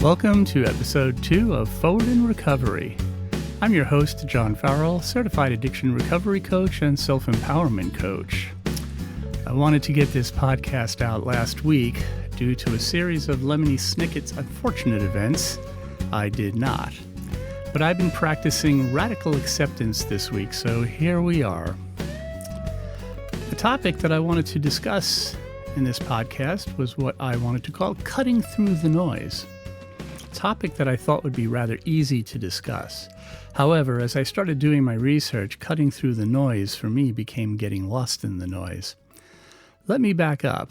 Welcome to Episode 2 of Forward in Recovery. I'm your host, John Farrell, certified addiction recovery coach and self-empowerment coach. I wanted to get this podcast out last week due to a series of Lemony Snicket's unfortunate events. I did not. But I've been practicing radical acceptance this week, so here we are. The topic that I wanted to discuss in this podcast was what I wanted to call cutting through the noise. A topic that I thought would be rather easy to discuss. However, as I started doing my research, cutting through the noise for me became getting lost in the noise. Let me back up.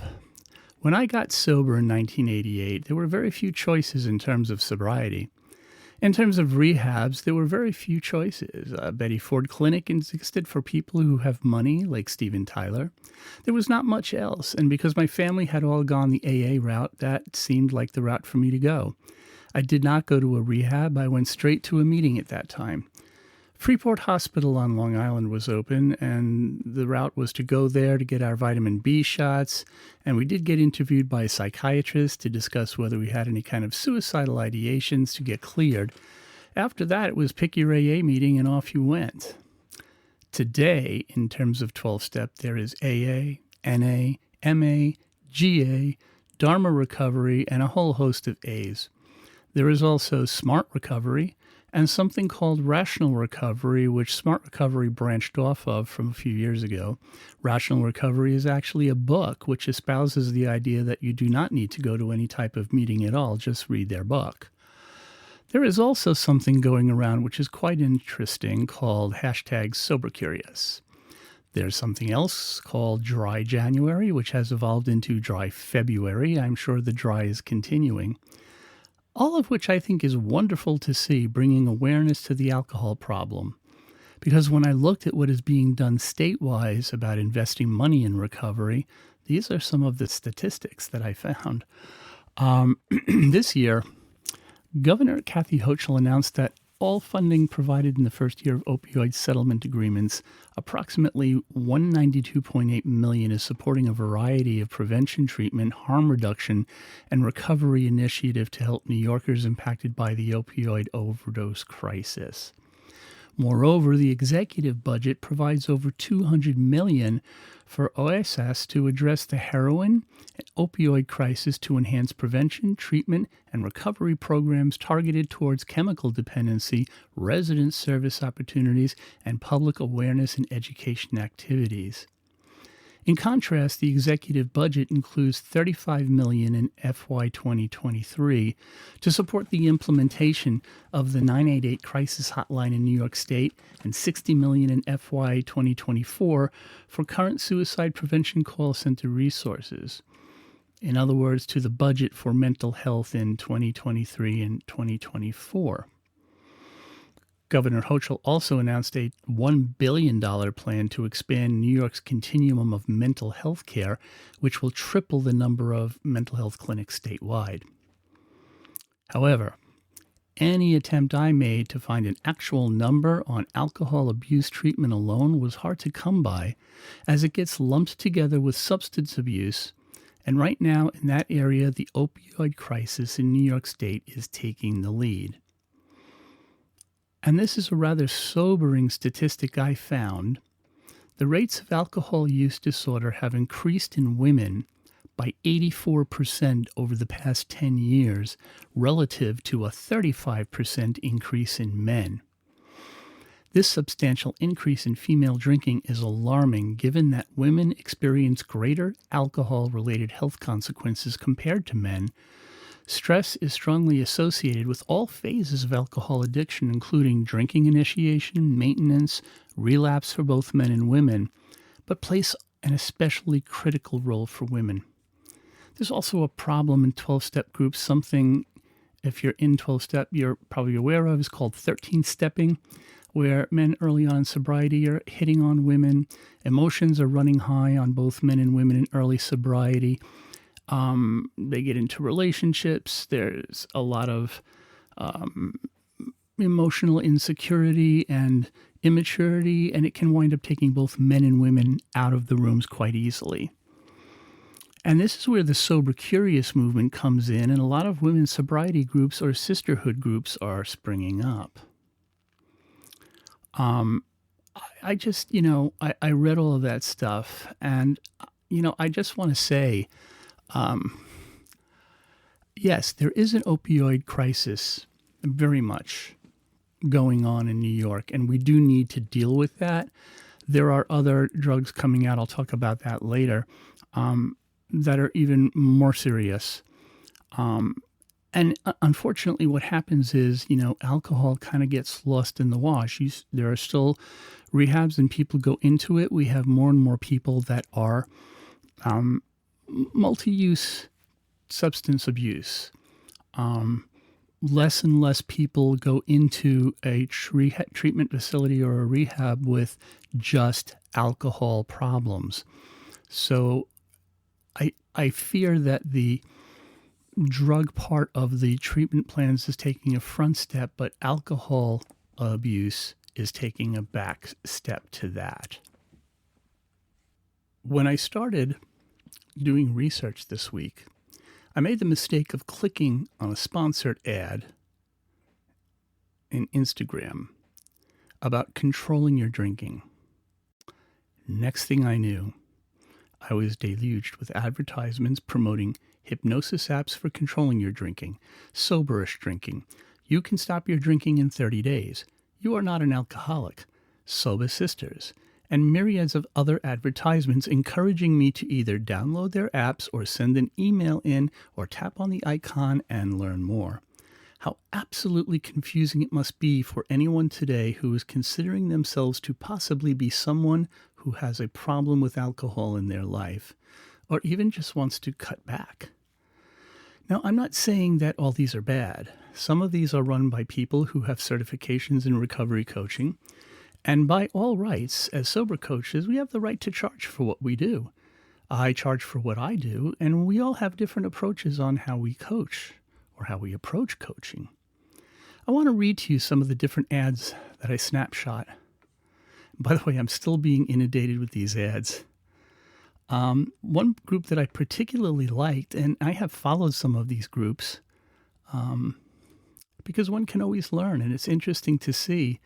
When I got sober in 1988, there were very few choices in terms of sobriety. In terms of rehabs, there were very few choices. Betty Ford Clinic existed for people who have money, like Steven Tyler. There was not much else, and because my family had all gone the AA route, that seemed like the route for me to go. I did not go to a rehab. I went straight to a meeting at that time. Freeport Hospital on Long Island was open, and the route was to go there to get our vitamin B shots, and we did get interviewed by a psychiatrist to discuss whether we had any kind of suicidal ideations to get cleared. After that, it was pick your AA meeting and off you went. Today, in terms of 12-step, there is AA, NA, MA, GA, Dharma Recovery, and a whole host of A's. There is also Smart Recovery, and something called Rational Recovery, which Smart Recovery branched off of from a few years ago. Rational Recovery is actually a book which espouses the idea that you do not need to go to any type of meeting at all, just read their book. There is also something going around which is quite interesting called #SoberCurious. There's something else called Dry January, which has evolved into Dry February. I'm sure the dry is continuing. All of which I think is wonderful to see, bringing awareness to the alcohol problem. Because when I looked at what is being done statewide about investing money in recovery, these are some of the statistics that I found. This year, Governor Kathy Hochul announced that all funding provided in the first year of opioid settlement agreements, approximately $192.8 million, is supporting a variety of prevention, treatment, harm reduction, and recovery initiative to help New Yorkers impacted by the opioid overdose crisis. Moreover, the executive budget provides over $200 million for OSS to address the heroin and opioid crisis to enhance prevention, treatment, and recovery programs targeted towards chemical dependency, resident service opportunities, and public awareness and education activities. In contrast, the executive budget includes $35 million in FY 2023 to support the implementation of the 988 crisis hotline in New York State and $60 million in FY 2024 for current suicide prevention call center resources. In other words, to the budget for mental health in 2023 and 2024. Governor Hochul also announced a $1 billion plan to expand New York's continuum of mental health care, which will triple the number of mental health clinics statewide. However, any attempt I made to find an actual number on alcohol abuse treatment alone was hard to come by, as it gets lumped together with substance abuse, and right now in that area, the opioid crisis in New York State is taking the lead. And this is a rather sobering statistic I found. The rates of alcohol use disorder have increased in women by 84% over the past 10 years, relative to a 35% increase in men. This substantial increase in female drinking is alarming, given that women experience greater alcohol-related health consequences compared to men. Stress is strongly associated with all phases of alcohol addiction, including drinking initiation, maintenance, relapse for both men and women, but plays an especially critical role for women. There's also a problem in 12-step groups, something, if you're in 12-step, you're probably aware of, is called 13-stepping, where men early on in sobriety are hitting on women. Emotions are running high on both men and women in early sobriety. They get into relationships. There's a lot of emotional insecurity and immaturity, and it can wind up taking both men and women out of the rooms quite easily. And this is where the Sober Curious movement comes in, and a lot of women's sobriety groups or sisterhood groups are springing up. I just, I read all of that stuff, and, I just want to say, yes, there is an opioid crisis very much going on in New York, and we do need to deal with that. There are other drugs coming out, I'll talk about that later, that are even more serious. And unfortunately, what happens is, alcohol kind of gets lost in the wash. There are still rehabs and people go into it. We have more and more people that are multi-use substance abuse. Less and less people go into a treatment facility or a rehab with just alcohol problems. So I fear that the drug part of the treatment plans is taking a front step, but alcohol abuse is taking a back step to that. When I started doing research this week, I made the mistake of clicking on a sponsored ad in Instagram about controlling your drinking. Next thing I knew, I was deluged with advertisements promoting hypnosis apps for controlling your drinking, soberish drinking. You can stop your drinking in 30 days. You are not an alcoholic. Sober Sisters, and myriads of other advertisements encouraging me to either download their apps or send an email in or tap on the icon and learn more. How absolutely confusing it must be for anyone today who is considering themselves to possibly be someone who has a problem with alcohol in their life, or even just wants to cut back. Now, I'm not saying that all these are bad. Some of these are run by people who have certifications in recovery coaching, and by all rights, as sober coaches, we have the right to charge for what we do. I charge for what I do, and we all have different approaches on how we coach or how we approach coaching. I want to read to you some of the different ads that I snapshot. By the way, I'm still being inundated with these ads. One group that I particularly liked, and I have followed some of these groups, because one can always learn, and it's interesting to see.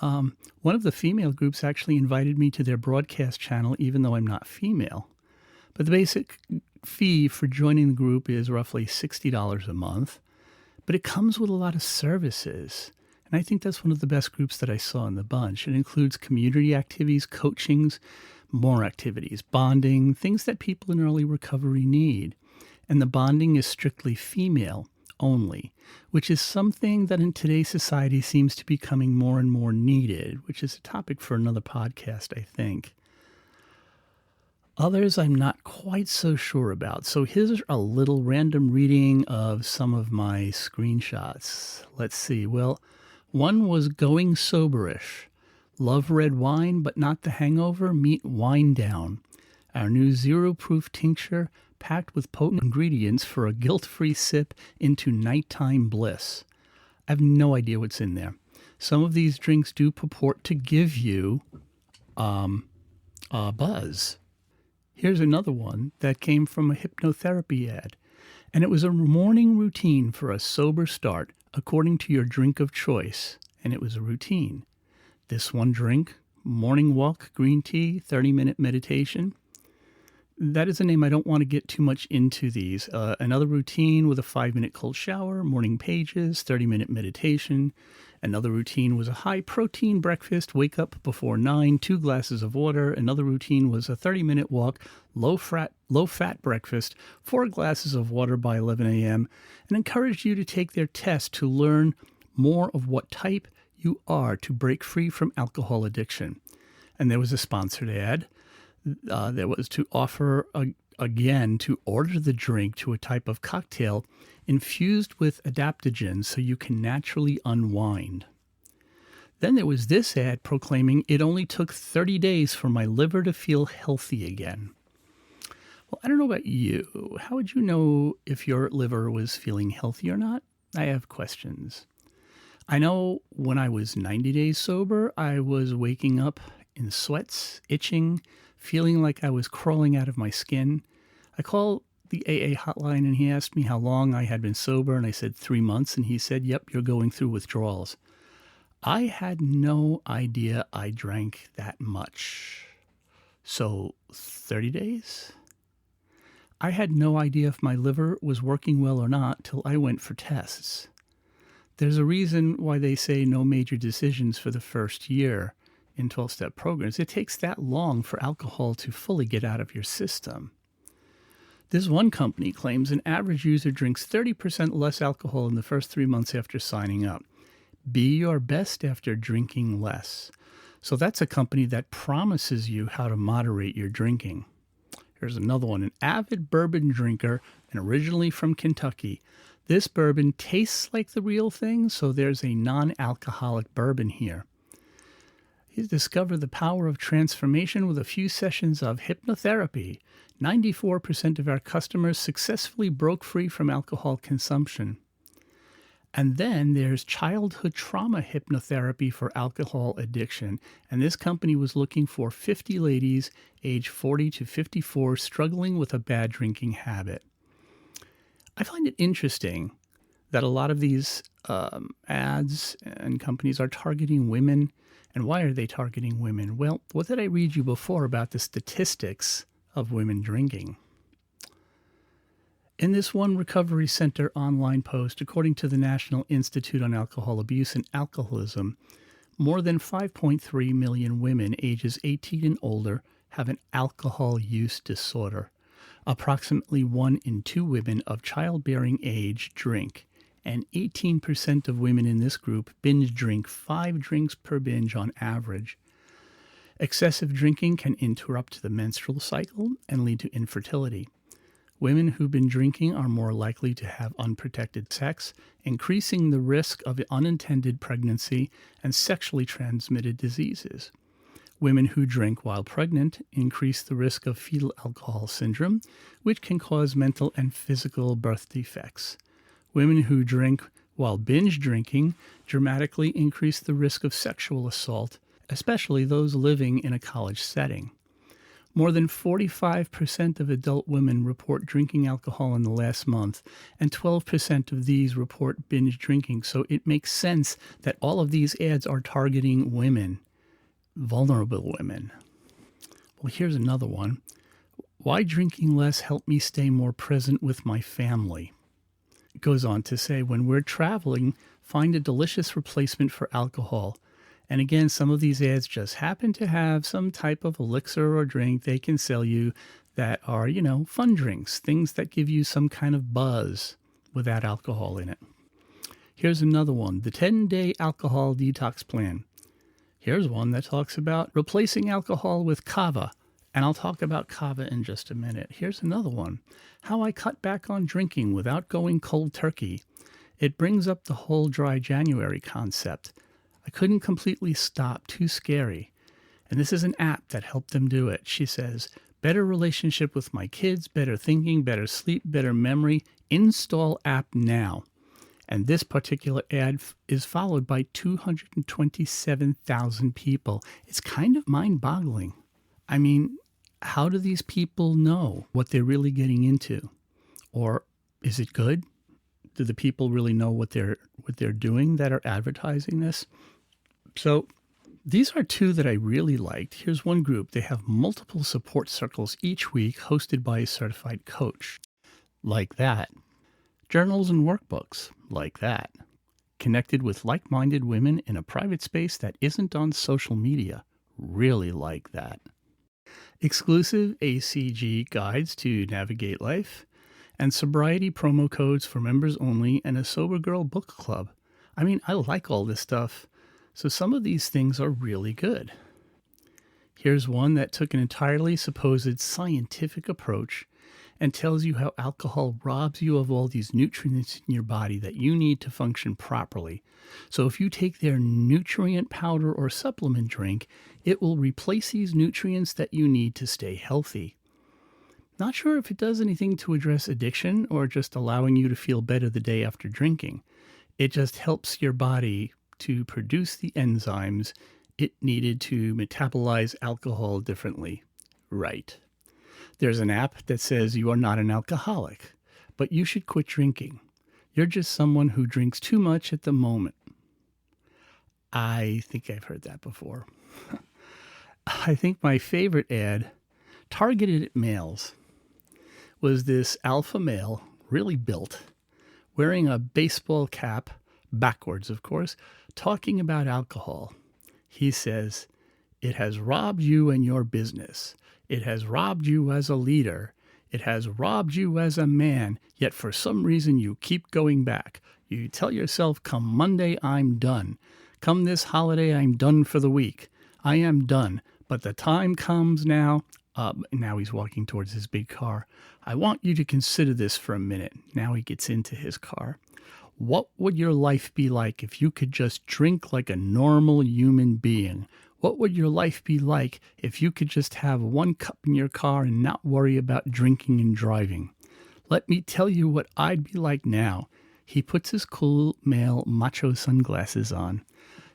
One of the female groups actually invited me to their broadcast channel, even though I'm not female. But the basic fee for joining the group is roughly $60 a month, but it comes with a lot of services. And I think that's one of the best groups that I saw in the bunch. It includes community activities, coachings, more activities, bonding, things that people in early recovery need. And the bonding is strictly female only, which is something that in today's society seems to be becoming more and more needed, which is a topic for another podcast, I think. Others I'm not quite so sure about. So here's a little random reading of some of my screenshots. Let's see. Well, one was Going Soberish. Love red wine, but not the hangover? Meet Wine Down, our new zero-proof tincture packed with potent ingredients for a guilt-free sip into nighttime bliss. I have no idea what's in there. Some of these drinks do purport to give you a buzz. Here's another one that came from a hypnotherapy ad, and it was a morning routine for a sober start according to your drink of choice, and it was a routine. This one drink, morning walk, green tea, 30-minute meditation. That is a name. I don't want to get too much into these. Another routine with a 5-minute cold shower, morning pages, 30-minute meditation. Another routine was a high-protein breakfast, wake up before 9, 2 glasses of water. Another routine was a 30-minute walk, low-fat breakfast, 4 glasses of water by 11 a.m., and encouraged you to take their test to learn more of what type you are to break free from alcohol addiction. And there was a sponsored ad. There was to offer, again, to order the drink to a type of cocktail infused with adaptogens so you can naturally unwind. Then there was this ad proclaiming it only took 30 days for my liver to feel healthy again. Well, I don't know about you. How would you know if your liver was feeling healthy or not? I have questions. I know when I was 90 days sober, I was waking up in sweats, itching, feeling like I was crawling out of my skin. I called the AA hotline and he asked me how long I had been sober, and I said 3 months, and he said, yep, you're going through withdrawals. I had no idea I drank that much. So 30 days? I had no idea if my liver was working well or not till I went for tests. There's a reason why they say no major decisions for the first year in 12-step programs. It takes that long for alcohol to fully get out of your system. This one company claims an average user drinks 30% less alcohol in the first 3 months after signing up. Be your best after drinking less. So that's a company that promises you how to moderate your drinking. Here's another one, an avid bourbon drinker and originally from Kentucky. This bourbon tastes like the real thing, so there's a non-alcoholic bourbon here. He's discovered the power of transformation with a few sessions of hypnotherapy. 94% of our customers successfully broke free from alcohol consumption. And then there's childhood trauma hypnotherapy for alcohol addiction. And this company was looking for 50 ladies aged 40 to 54 struggling with a bad drinking habit. I find it interesting that a lot of these ads and companies are targeting women. And why are they targeting women? Well, what did I read you before about the statistics of women drinking? In this one Recovery Center online post, according to the National Institute on Alcohol Abuse and Alcoholism, more than 5.3 million women ages 18 and older have an alcohol use disorder. Approximately 1 in 2 women of childbearing age drink, and 18% of women in this group binge drink 5 drinks per binge on average. Excessive drinking can interrupt the menstrual cycle and lead to infertility. Women who've been drinking are more likely to have unprotected sex, increasing the risk of unintended pregnancy and sexually transmitted diseases. Women who drink while pregnant increase the risk of fetal alcohol syndrome, which can cause mental and physical birth defects. Women who drink while binge drinking dramatically increase the risk of sexual assault, especially those living in a college setting. More than 45% of adult women report drinking alcohol in the last month, and 12% of these report binge drinking. So it makes sense that all of these ads are targeting women, vulnerable women. Well, here's another one. Why drinking less helped me stay more present with my family? It goes on to say, when we're traveling, find a delicious replacement for alcohol. And again, some of these ads just happen to have some type of elixir or drink they can sell you that are, fun drinks, things that give you some kind of buzz without alcohol in it. Here's another one, the 10-day alcohol detox plan. Here's one that talks about replacing alcohol with kava, and I'll talk about kava in just a minute. Here's another one, how I cut back on drinking without going cold turkey. It brings up the whole dry January concept. I couldn't completely stop, too scary. And this is an app that helped them do it. She says, better relationship with my kids, better thinking, better sleep, better memory. Install app now. And this particular ad is followed by 227,000 people. It's kind of mind-boggling. I mean, how do these people know what they're really getting into? Or is it good? Do the people really know what they're doing that are advertising this? So these are 2 that I really liked. Here's one group. They have multiple support circles each week hosted by a certified coach. Like that. Journals and workbooks. Like that. Connected with like-minded women in a private space that isn't on social media. Really like that. Exclusive ACG guides to navigate life. And sobriety promo codes for members only, and a Sober Girl book club. I mean, I like all this stuff. So some of these things are really good. Here's one that took an entirely supposed scientific approach and tells you how alcohol robs you of all these nutrients in your body that you need to function properly. So if you take their nutrient powder or supplement drink, it will replace these nutrients that you need to stay healthy. Not sure if it does anything to address addiction or just allowing you to feel better the day after drinking. It just helps your body to produce the enzymes it needed to metabolize alcohol differently. Right. There's an app that says you are not an alcoholic, but you should quit drinking. You're just someone who drinks too much at the moment. I think I've heard that before. I think my favorite ad, targeted at males, was this alpha male, really built, wearing a baseball cap, backwards of course, talking about alcohol. He says, "It has robbed you and your business. It has robbed you as a leader. It has robbed you as a man, yet for some reason you keep going back. You tell yourself, come Monday, I'm done. Come this holiday, I'm done for the week. I am done. But the time comes now." Now he's walking towards his big car. "I want you to consider this for a minute." Now he gets into his car. "What would your life be like if you could just drink like a normal human being? What would your life be like if you could just have one cup in your car and not worry about drinking and driving? Let me tell you what I'd be like now." He puts his cool male macho sunglasses on.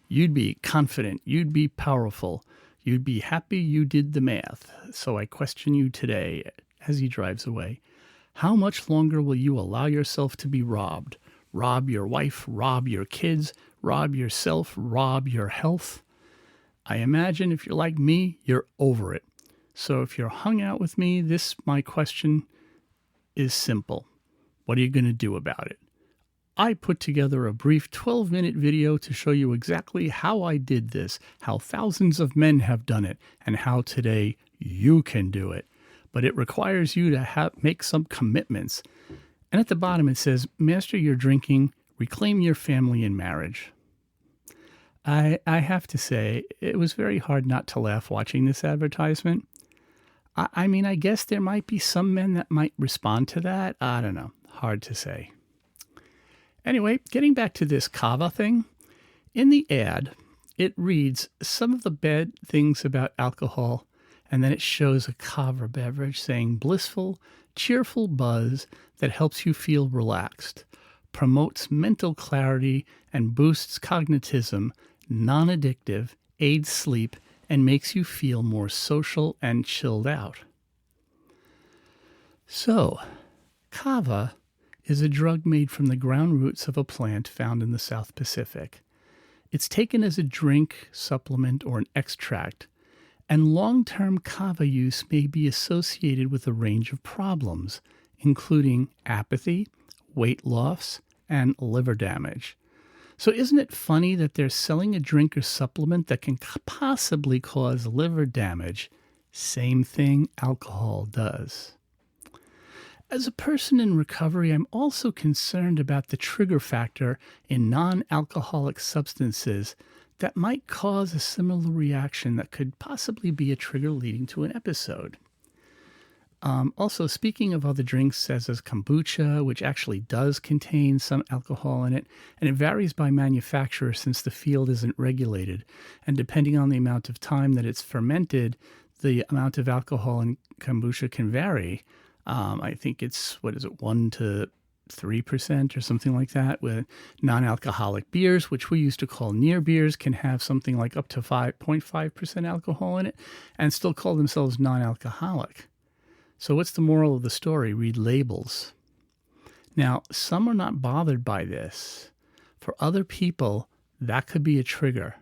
"You'd be confident. You'd be powerful. You'd be happy you did the math. So I question you today," as he drives away. "How much longer will you allow yourself to be robbed? Rob your wife, rob your kids, rob yourself, rob your health? I imagine if you're like me, you're over it. So if you're hung out with me, my question is simple. What are you going to do about it? I put together a brief 12-minute video to show you exactly how I did this, how thousands of men have done it, and how today you can do it. But it requires you to make some commitments." And at the bottom it says, "Master your drinking, reclaim your family and marriage." I have to say, it was very hard not to laugh watching this advertisement. I mean, I guess there might be some men that might respond to that. I don't know. Hard to say. Anyway, getting back to this kava thing, in the ad, it reads some of the bad things about alcohol, and then it shows a kava beverage saying blissful, cheerful buzz that helps you feel relaxed, promotes mental clarity, and boosts cognitism, non-addictive, aids sleep, and makes you feel more social and chilled out. So, kava is a drug made from the ground roots of a plant found in the South Pacific. It's taken as a drink, supplement, or an extract, and long-term kava use may be associated with a range of problems, including apathy, weight loss, and liver damage. So isn't it funny that they're selling a drink or supplement that can possibly cause liver damage? Same thing alcohol does. As a person in recovery, I'm also concerned about the trigger factor in non-alcoholic substances that might cause a similar reaction that could possibly be a trigger leading to an episode. Also, speaking of other drinks, such as kombucha, which actually does contain some alcohol in it, and it varies by manufacturer since the field isn't regulated. And depending on the amount of time that it's fermented, the amount of alcohol in kombucha can vary. I think it's, 1 to 3% or something like that. With non-alcoholic beers, which we used to call near beers, can have something like up to 5.5% alcohol in it and still call themselves non-alcoholic. So what's the moral of the story? Read labels. Now, some are not bothered by this. For other people, that could be a trigger.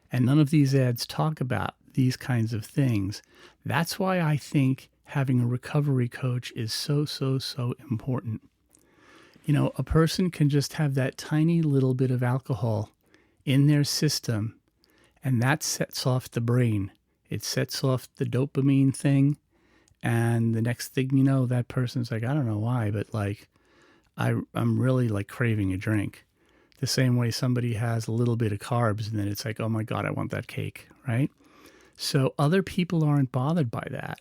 And none of these ads talk about these kinds of things. That's why I think having a recovery coach is so important. You know, a person can just have that tiny little bit of alcohol in their system, and that sets off the brain. It sets off the dopamine thing, and the next thing you know, that person's like, I don't know why, but like, I'm really like craving a drink. The same way somebody has a little bit of carbs, and then it's like, oh my God, I want that cake, right? So other people aren't bothered by that.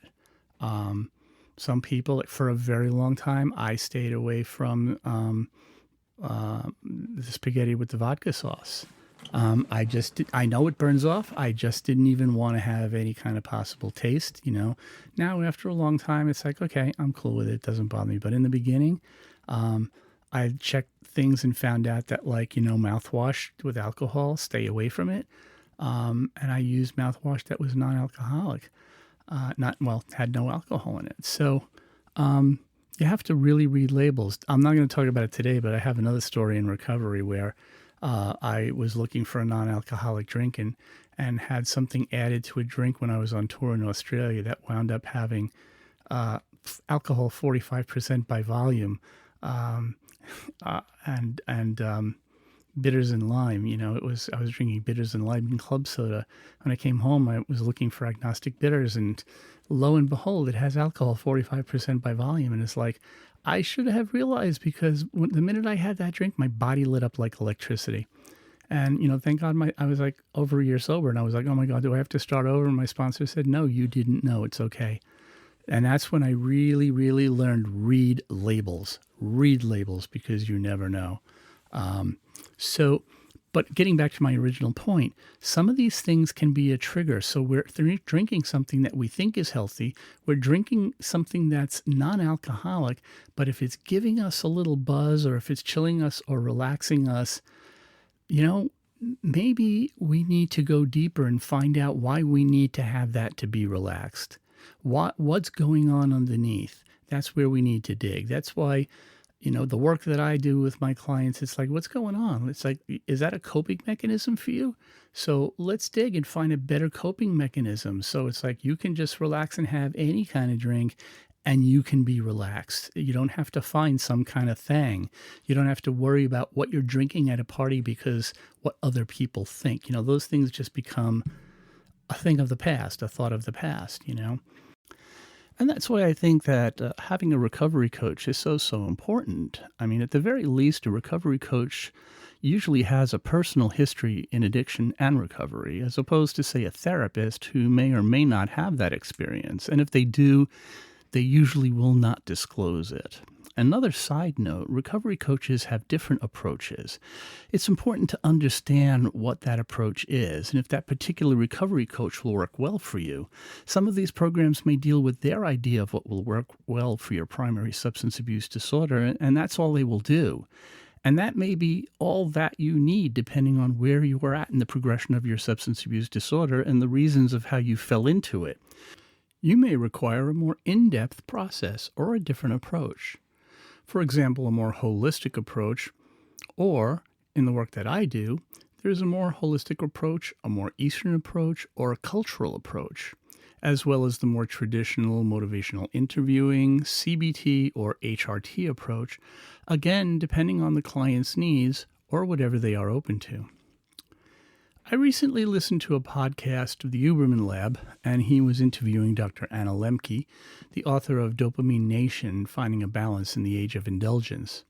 Some people, for a very long time, I stayed away from the spaghetti with the vodka sauce. I know it burns off. I just didn't even want to have any kind of possible taste, you know. Now, after a long time, it's like, okay, I'm cool with it. It doesn't bother me. But in the beginning, I checked things and found out that, like, you know, mouthwash with alcohol, stay away from it. And I used mouthwash that was non-alcoholic. had no alcohol in it. So you have to really read labels. I'm not going to talk about it today, but I have another story in recovery where I was looking for a non-alcoholic drink and had something added to a drink when I was on tour in Australia that wound up having alcohol 45% by volume, and bitters and lime. I was drinking bitters and lime and club soda. When I came home, I was looking for agnostic bitters, and lo and behold, it has alcohol 45% by volume. And it's like, I should have realized, because the minute I had that drink, my body lit up like electricity. And, thank God I was like over a year sober, and I was like, oh my God, do I have to start over? And my sponsor said, no, you didn't know. It's okay. And that's when I really, really learned read labels, because you never know. But getting back to my original point, some of these things can be a trigger. So we're drinking something that we think is healthy. We're drinking something that's non-alcoholic, but if it's giving us a little buzz, or if it's chilling us or relaxing us, maybe we need to go deeper and find out why we need to have that to be relaxed. What's going on underneath? That's where we need to dig. That's why, the work that I do with my clients, it's like, what's going on? It's like, is that a coping mechanism for you? So let's dig and find a better coping mechanism. So it's like, you can just relax and have any kind of drink, and you can be relaxed. You don't have to find some kind of thing. You don't have to worry about what you're drinking at a party because what other people think. Those things just become a thing of the past, a thought of the past, And that's why I think that having a recovery coach is so important. I mean, at the very least, a recovery coach usually has a personal history in addiction and recovery, as opposed to, say, a therapist who may or may not have that experience. And if they do, they usually will not disclose it. Another side note, recovery coaches have different approaches. It's important to understand what that approach is, and if that particular recovery coach will work well for you. Some of these programs may deal with their idea of what will work well for your primary substance abuse disorder, and that's all they will do. And that may be all that you need, depending on where you are at in the progression of your substance abuse disorder and the reasons of how you fell into it. You may require a more in-depth process or a different approach. For example, a more holistic approach, or in the work that I do, there's a more holistic approach, a more Eastern approach, or a cultural approach, as well as the more traditional motivational interviewing, CBT, or HRT approach, again, depending on the client's needs or whatever they are open to. I recently listened to a podcast of the Huberman Lab, and he was interviewing Dr. Anna Lembke, the author of Dopamine Nation, Finding a Balance in the Age of Indulgence.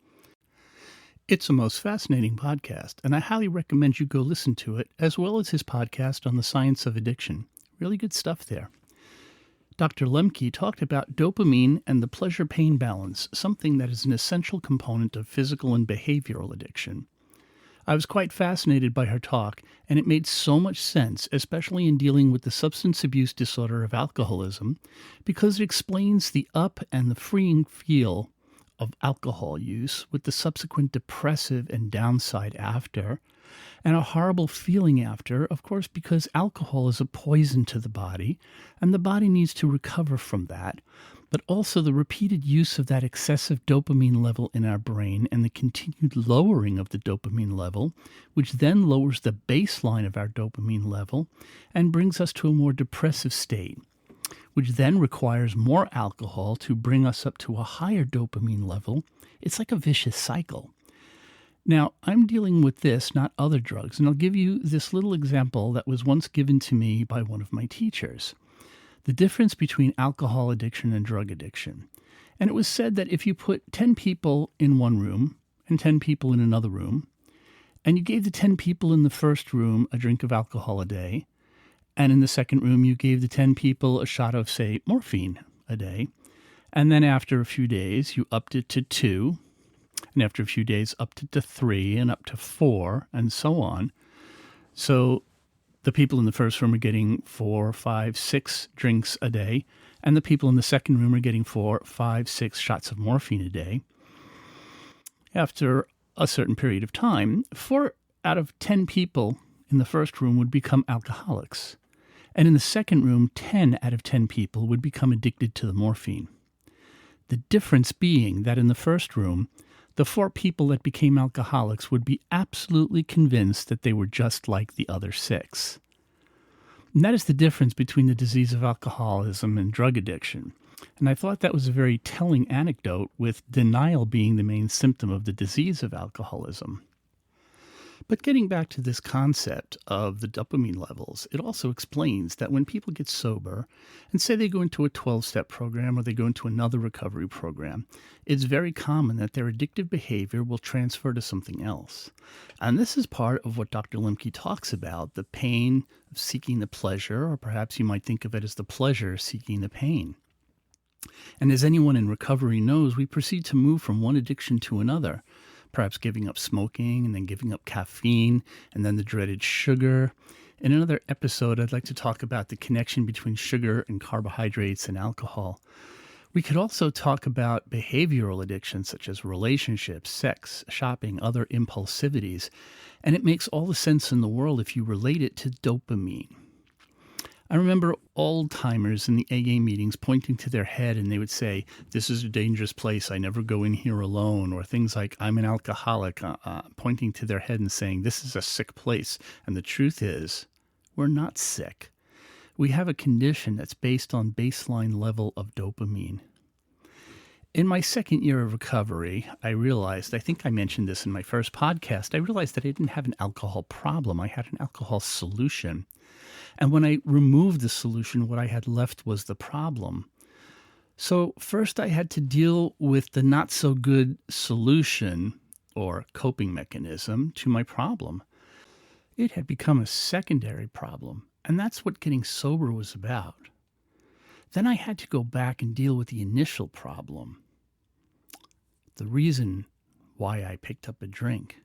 It's a most fascinating podcast, and I highly recommend you go listen to it, as well as his podcast on the science of addiction. Really good stuff there. Dr. Lembke talked about dopamine and the pleasure-pain balance, something that is an essential component of physical and behavioral addiction. I was quite fascinated by her talk, and it made so much sense, especially in dealing with the substance abuse disorder of alcoholism, because it explains the up and the freeing feel of alcohol use with the subsequent depressive and downside after, and a horrible feeling after, of course, because alcohol is a poison to the body, and the body needs to recover from that, but also the repeated use of that excessive dopamine level in our brain and the continued lowering of the dopamine level, which then lowers the baseline of our dopamine level and brings us to a more depressive state, which then requires more alcohol to bring us up to a higher dopamine level. It's like a vicious cycle. Now, I'm dealing with this, not other drugs, and I'll give you this little example that was once given to me by one of my teachers. The difference between alcohol addiction and drug addiction. And it was said that if you put 10 people in one room and 10 people in another room, and you gave the 10 people in the first room a drink of alcohol a day, and in the second room you gave the 10 people a shot of, say, morphine a day, and then after a few days you upped it to 2, and after a few days upped it to 3 and up to 4, and so on. So the people in the first room are getting 4, 5, 6 drinks a day, and the people in the second room are getting 4, 5, 6 shots of morphine a day. After a certain period of time, 4 out of 10 people in the first room would become alcoholics. And in the second room, 10 out of 10 people would become addicted to the morphine. The difference being that in the first room, the 4 people that became alcoholics would be absolutely convinced that they were just like the other 6. And that is the difference between the disease of alcoholism and drug addiction. And I thought that was a very telling anecdote, with denial being the main symptom of the disease of alcoholism. But getting back to this concept of the dopamine levels, it also explains that when people get sober and say they go into a 12-step program or they go into another recovery program, it's very common that their addictive behavior will transfer to something else. And this is part of what Dr. Lemke talks about, the pain of seeking the pleasure, or perhaps you might think of it as the pleasure seeking the pain. And as anyone in recovery knows, we proceed to move from one addiction to another, perhaps giving up smoking and then giving up caffeine and then the dreaded sugar. In another episode, I'd like to talk about the connection between sugar and carbohydrates and alcohol. We could also talk about behavioral addictions such as relationships, sex, shopping, other impulsivities. And it makes all the sense in the world if you relate it to dopamine. I remember old-timers in the AA meetings pointing to their head, and they would say, "This is a dangerous place. I never go in here alone," or things like, "I'm an alcoholic," pointing to their head and saying, "This is a sick place." And the truth is, we're not sick. We have a condition that's based on baseline level of dopamine. In my second year of recovery, I think I mentioned this in my first podcast, I realized that I didn't have an alcohol problem. I had an alcohol solution. And when I removed the solution, what I had left was the problem. So first I had to deal with the not so good solution or coping mechanism to my problem. It had become a secondary problem, and that's what getting sober was about. Then I had to go back and deal with the initial problem, the reason why I picked up a drink.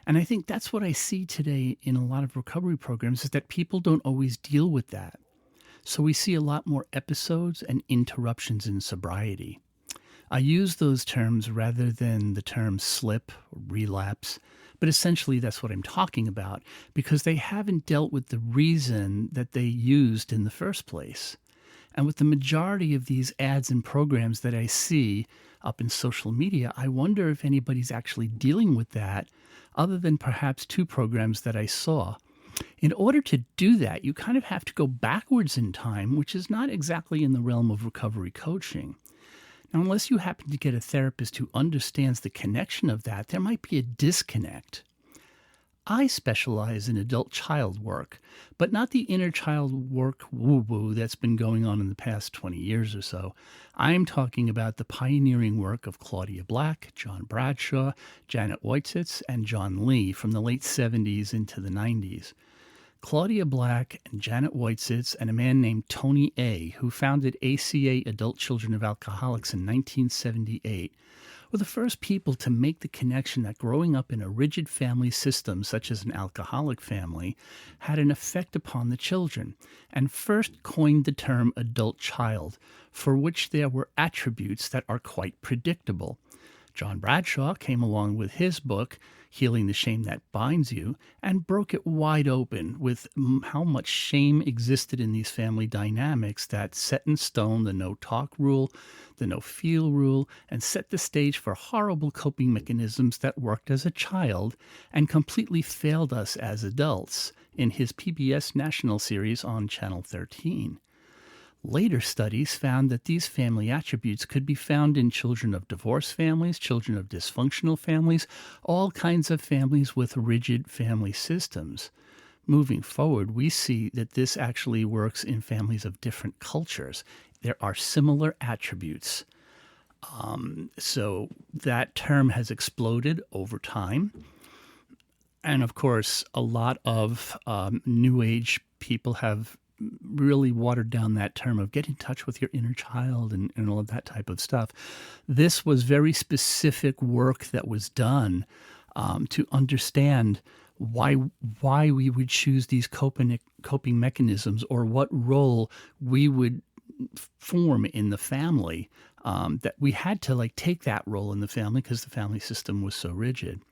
And I think that's what I see today in a lot of recovery programs, is that people don't always deal with that. So we see a lot more episodes and interruptions in sobriety. I use those terms rather than the term slip or relapse, but essentially that's what I'm talking about, because they haven't dealt with the reason that they used in the first place. And with the majority of these ads and programs that I see up in social media, I wonder if anybody's actually dealing with that, other than perhaps 2 programs that I saw. In order to do that, you kind of have to go backwards in time, which is not exactly in the realm of recovery coaching. Now, unless you happen to get a therapist who understands the connection of that, there might be a disconnect. I specialize in adult child work, but not the inner child work woo-woo that's been going on in the past 20 years or so. I'm talking about the pioneering work of Claudia Black, John Bradshaw, Janet Wojcicki, and John Lee from the late 70s into the 90s. Claudia Black and Janet Wojcicki and a man named Tony A., who founded ACA Adult Children of Alcoholics in 1978, were the first people to make the connection that growing up in a rigid family system, such as an alcoholic family, had an effect upon the children, and first coined the term adult child, for which there were attributes that are quite predictable. John Bradshaw came along with his book, Healing the Shame That Binds You, and broke it wide open with how much shame existed in these family dynamics that set in stone the no-talk rule, the no-feel rule, and set the stage for horrible coping mechanisms that worked as a child and completely failed us as adults in his PBS national series on Channel 13. Later studies found that these family attributes could be found in children of divorced families, children of dysfunctional families, all kinds of families with rigid family systems. Moving forward, we see that this actually works in families of different cultures. There are similar attributes. So that term has exploded over time. And of course, a lot of New Age people have really watered down that term of get in touch with your inner child and all of that type of stuff. This was very specific work that was done to understand why we would choose these coping mechanisms, or what role we would form in the family, that we had to take that role in the family because the family system was so rigid.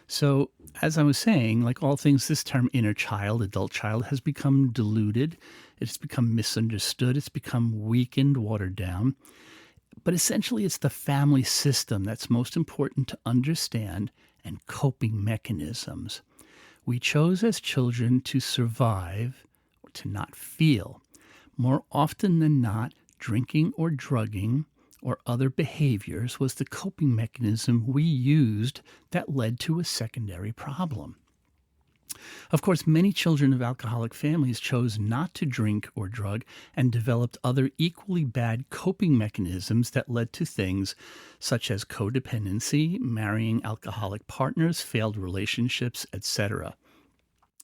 So, as I was saying, like all things, this term inner child, adult child, has become diluted. It's become misunderstood. It's become weakened, watered down. But essentially, it's the family system that's most important to understand and coping mechanisms. We chose as children to survive or to not feel. More often than not, drinking or drugging or other behaviors was the coping mechanism we used that led to a secondary problem. Of course, many children of alcoholic families chose not to drink or drug and developed other equally bad coping mechanisms that led to things such as codependency, marrying alcoholic partners, failed relationships, etc.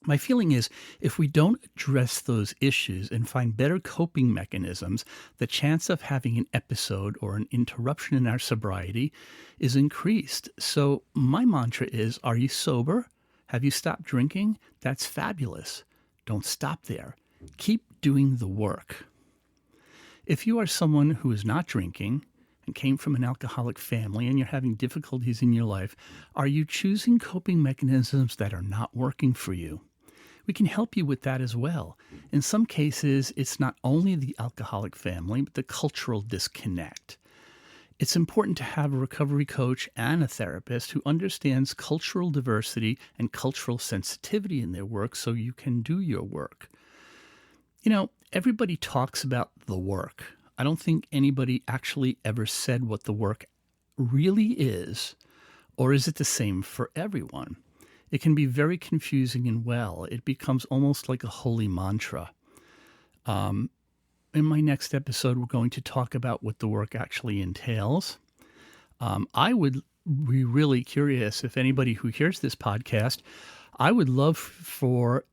My feeling is if we don't address those issues and find better coping mechanisms, the chance of having an episode or an interruption in our sobriety is increased. So my mantra is, are you sober? Have you stopped drinking? That's fabulous. Don't stop there. Keep doing the work. If you are someone who is not drinking and came from an alcoholic family and you're having difficulties in your life, are you choosing coping mechanisms that are not working for you? We can help you with that as well. In some cases, it's not only the alcoholic family, but the cultural disconnect. It's important to have a recovery coach and a therapist who understands cultural diversity and cultural sensitivity in their work so you can do your work. You know, everybody talks about the work. I don't think anybody actually ever said what the work really is, or is it the same for everyone? It can be very confusing and it becomes almost like a holy mantra. In my next episode, we're going to talk about what the work actually entails. I would be really curious if anybody who hears this podcast, I would love for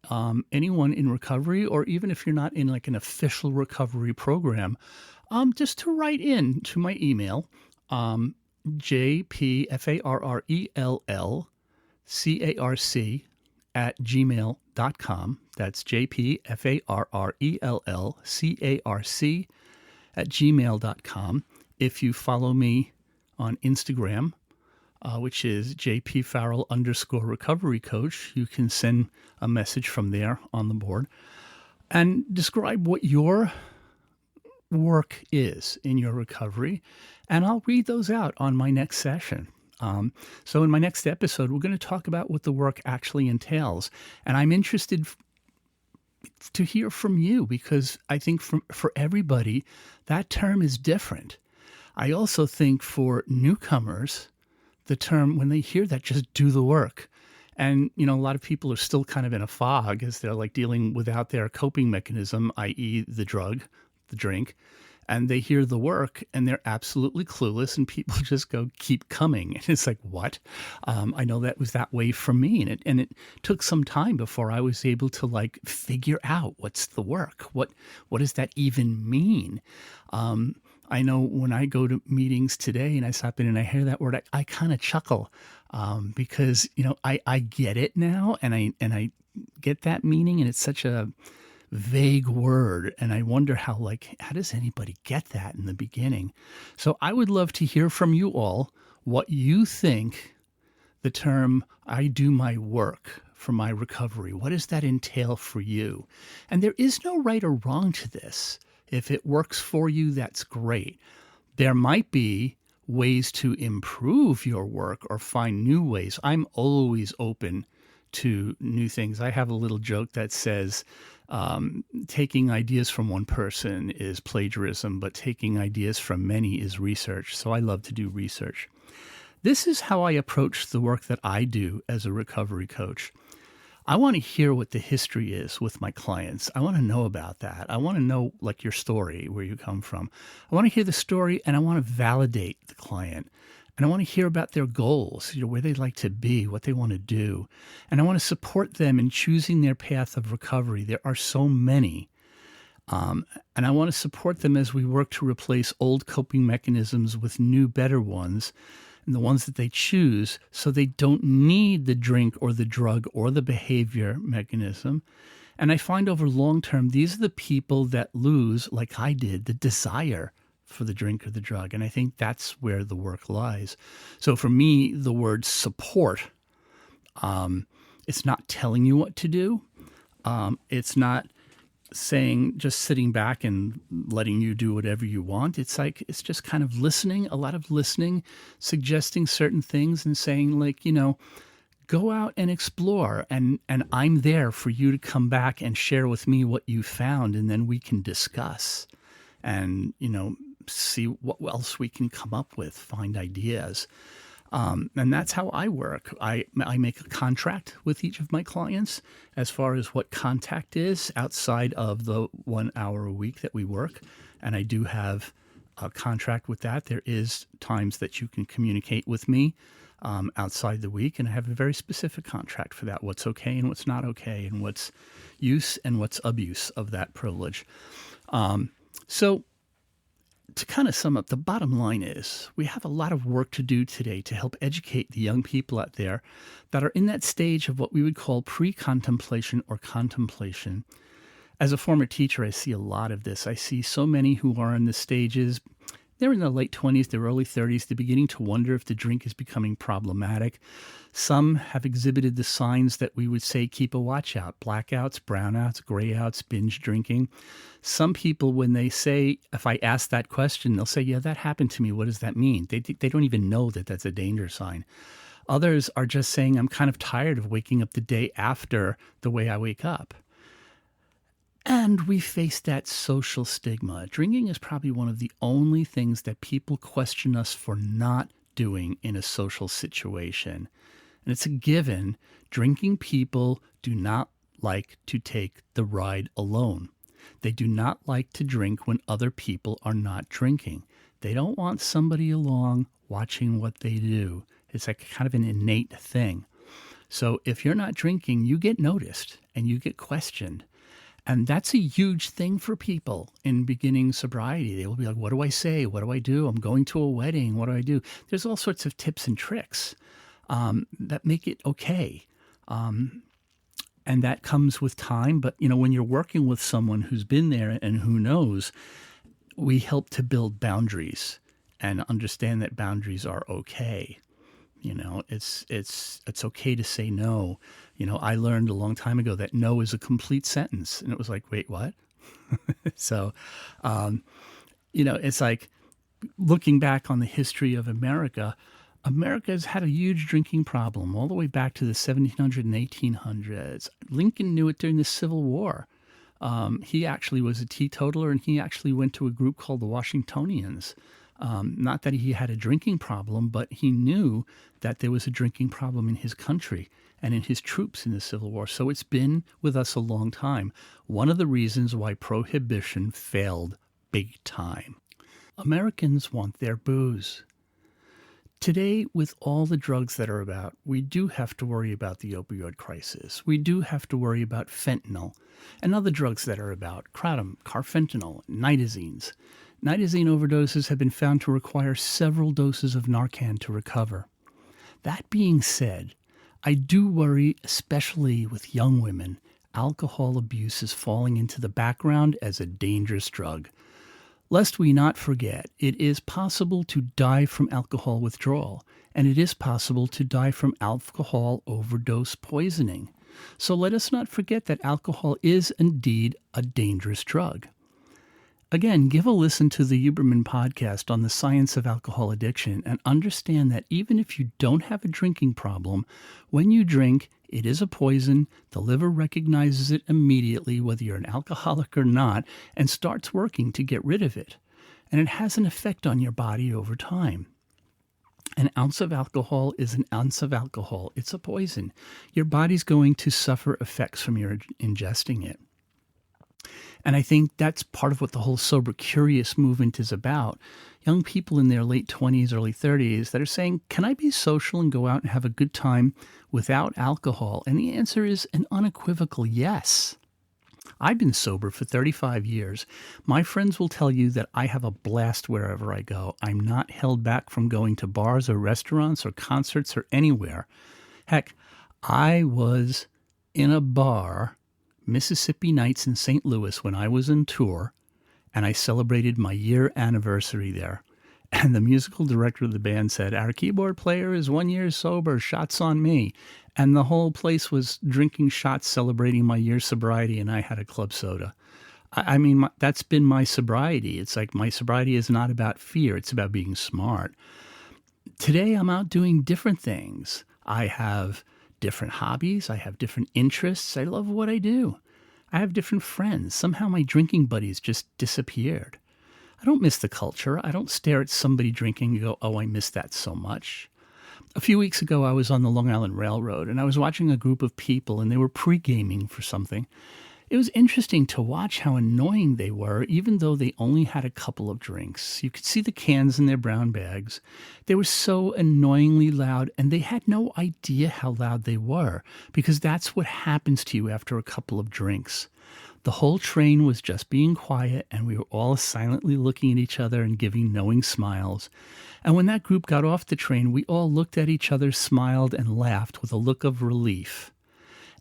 anyone in recovery, or even if you're not in like an official recovery program, just to write in to my email, jpfarrellcarc@gmail.com. That's jpfarrellcarc@gmail.com. If you follow me on Instagram, which is jpfarrell_recovery coach, you can send a message from there on the board and describe what your work is in your recovery, and I'll read those out on my next session. So in my next episode, we're going to talk about what the work actually entails. And I'm interested to hear from you because I think for everybody, that term is different. I also think for newcomers, the term, when they hear that, just do the work. And, you know, a lot of people are still kind of in a fog as they're like dealing without their coping mechanism, i.e. the drug, the drink. And they hear the work and they're absolutely clueless, and people just go, keep coming. And it's like, what? I know that was that way for me. And it took some time before I was able to like figure out what's the work. What does that even mean? I know when I go to meetings today and I stop in and I hear that word, I kind of chuckle because, you know, I get it now, and I get that meaning, and it's such a vague word, and I wonder how does anybody get that in the beginning? So I would love to hear from you all what you think the term I do my work for my recovery, what does that entail for you? And there is no right or wrong to this. If it works for you, that's great. There might be ways to improve your work or find new ways. I'm always open to new things. I have a little joke that says, taking ideas from one person is plagiarism, but taking ideas from many is research. So I love to do research. This is how I approach the work that I do as a recovery coach. I want to hear what the history is with my clients. I want to know about that. I want to know like your story, where you come from. I want to hear the story, and I want to validate the client. And I want to hear about their goals, where they'd like to be, what they want to do. And I want to support them in choosing their path of recovery. There are so many. And I want to support them as we work to replace old coping mechanisms with new, better ones, and the ones that they choose, so they don't need the drink or the drug or the behavior mechanism. And I find over long term, these are the people that lose, like I did, the desire for the drink or the drug. And I think that's where the work lies. So for me, the word support, It's not telling you what to do. It's not saying just sitting back and letting you do whatever you want. It's like it's just kind of listening, a lot of listening, suggesting certain things and saying like, go out and explore, and I'm there for you to come back and share with me what you found, and then we can discuss and see what else we can come up with, find ideas. And that's how I work. I make a contract with each of my clients as far as what contact is outside of the 1 hour a week that we work. And I do have a contract with that. There is times that you can communicate with me outside the week, and I have a very specific contract for that, what's okay and what's not okay, and what's use and what's abuse of that privilege. So to kind of sum up, the bottom line is we have a lot of work to do today to help educate the young people out there that are in that stage of what we would call pre-contemplation or contemplation. As a former teacher, I see a lot of this. I see so many who are in the stages. They're in their late 20s, their early 30s. They're beginning to wonder if the drink is becoming problematic. Some have exhibited the signs that we would say keep a watch out: blackouts, brownouts, grayouts, binge drinking. Some people, when they say, if I ask that question, they'll say, yeah, that happened to me. What does that mean? They don't even know that that's a danger sign. Others are just saying, I'm kind of tired of waking up the day after the way I wake up. And we face that social stigma. Drinking is probably one of the only things that people question us for not doing in a social situation. And it's a given. Drinking people do not like to take the ride alone. They do not like to drink when other people are not drinking. They don't want somebody along watching what they do. It's like kind of an innate thing. So if you're not drinking, you get noticed and you get questioned. And that's a huge thing for people in beginning sobriety. They will be like, what do I say? What do I do? I'm going to a wedding. What do I do? There's all sorts of tips and tricks that make it okay. And that comes with time. But, when you're working with someone who's been there and who knows, we help to build boundaries and understand that boundaries are okay. It's okay to say no. I learned a long time ago that no is a complete sentence. And it was like, wait, what? So, it's like looking back on the history of America, America's had a huge drinking problem all the way back to the 1700s and 1800s. Lincoln knew it during the Civil War. He actually was a teetotaler, and he actually went to a group called the Washingtonians. Not that he had a drinking problem, but he knew that there was a drinking problem in his country and in his troops in the Civil War. So it's been with us a long time. One of the reasons why prohibition failed big time. Americans want their booze. Today, with all the drugs that are about, we do have to worry about the opioid crisis. We do have to worry about fentanyl and other drugs that are about, kratom, carfentanil, nitazines. Nitazine overdoses have been found to require several doses of Narcan to recover. That being said, I do worry, especially with young women, alcohol abuse is falling into the background as a dangerous drug. Lest we not forget, it is possible to die from alcohol withdrawal, and it is possible to die from alcohol overdose poisoning. So let us not forget that alcohol is indeed a dangerous drug. Again, give a listen to the Huberman podcast on the science of alcohol addiction and understand that even if you don't have a drinking problem, when you drink, it is a poison. The liver recognizes it immediately, whether you're an alcoholic or not, and starts working to get rid of it. And it has an effect on your body over time. An ounce of alcohol is an ounce of alcohol. It's a poison. Your body's going to suffer effects from your ingesting it. And I think that's part of what the whole sober curious movement is about. Young people in their late 20s, early 30s that are saying, can I be social and go out and have a good time without alcohol? And the answer is an unequivocal yes. I've been sober for 35 years. My friends will tell you that I have a blast wherever I go. I'm not held back from going to bars or restaurants or concerts or anywhere. Heck, I was in a bar Mississippi Nights in St. Louis when I was on tour, and I celebrated my year anniversary there. And the musical director of the band said, "Our keyboard player is 1 year sober, shots on me." And the whole place was drinking shots, celebrating my year's sobriety, and I had a club soda. I mean, that's been my sobriety. It's like my sobriety is not about fear. It's about being smart. Today, I'm out doing different things. I have different hobbies. I have different interests. I love what I do. I have different friends. Somehow my drinking buddies just disappeared. I don't miss the culture. I don't stare at somebody drinking and go, "Oh, I miss that so much." A few weeks ago, I was on the Long Island Railroad, and I was watching a group of people, and they were pre-gaming for something. It was interesting to watch how annoying they were, even though they only had a couple of drinks. You could see the cans in their brown bags. They were so annoyingly loud, and they had no idea how loud they were, because that's what happens to you after a couple of drinks. The whole train was just being quiet, and we were all silently looking at each other and giving knowing smiles. And when that group got off the train, we all looked at each other, smiled, and laughed with a look of relief.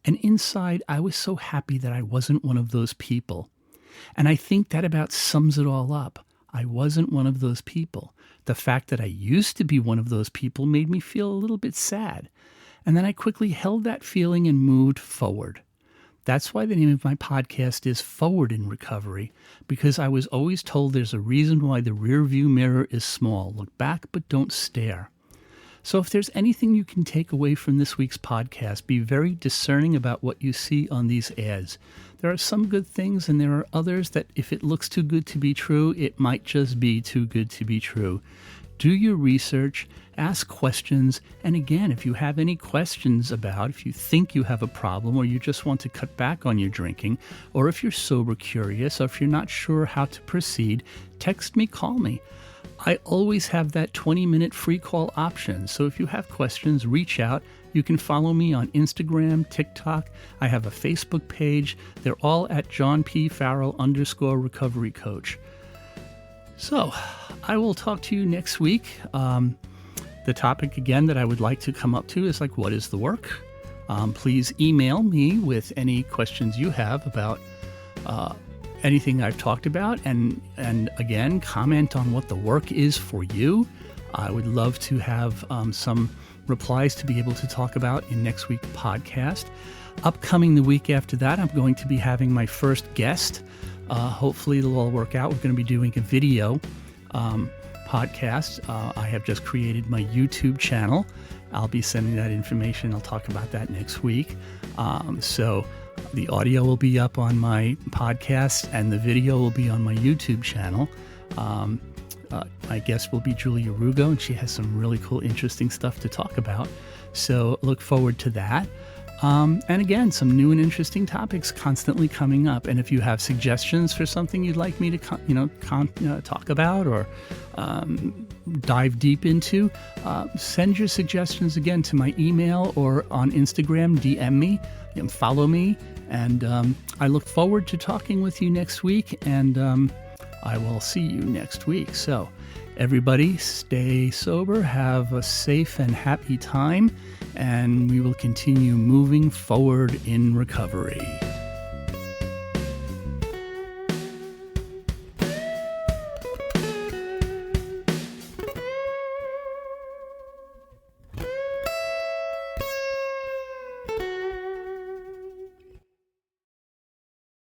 And inside, I was so happy that I wasn't one of those people. And I think that about sums it all up. I wasn't one of those people. The fact that I used to be one of those people made me feel a little bit sad. And then I quickly held that feeling and moved forward. That's why the name of my podcast is Forward in Recovery, because I was always told there's a reason why the rear view mirror is small. Look back, but don't stare. So if there's anything you can take away from this week's podcast, be very discerning about what you see on these ads. There are some good things, and there are others that if it looks too good to be true, it might just be too good to be true. Do your research, ask questions, and again, if you have any questions about, if you think you have a problem or you just want to cut back on your drinking, or if you're sober curious, or if you're not sure how to proceed, text me, call me. I always have that 20-minute free call option, so if you have questions, reach out. You can follow me on Instagram, TikTok. I have a Facebook page. They're all at John P. Farrell _recovery coach. So I will talk to you next week. The topic again that I would like to come up to is like, what is the work? Please email me with any questions you have about anything I've talked about, and again, comment on what the work is for you. I would love to have some replies to be able to talk about in next week's podcast. Upcoming the week after that, I'm going to be having my first guest. Hopefully it'll all work out. We're going to be doing a video podcast. I have just created my YouTube channel. I'll be sending that information. I'll talk about that next week. So the audio will be up on my podcast and the video will be on my YouTube channel. My guest will be Julia Rugo, and she has some really cool, interesting stuff to talk about. So look forward to that. And again, some new and interesting topics constantly coming up. And if you have suggestions for something you'd like me to talk about or dive deep into, send your suggestions again to my email or on Instagram, DM me and follow me. And I look forward to talking with you next week, and I will see you next week. So everybody stay sober, have a safe and happy time, and we will continue moving forward in recovery.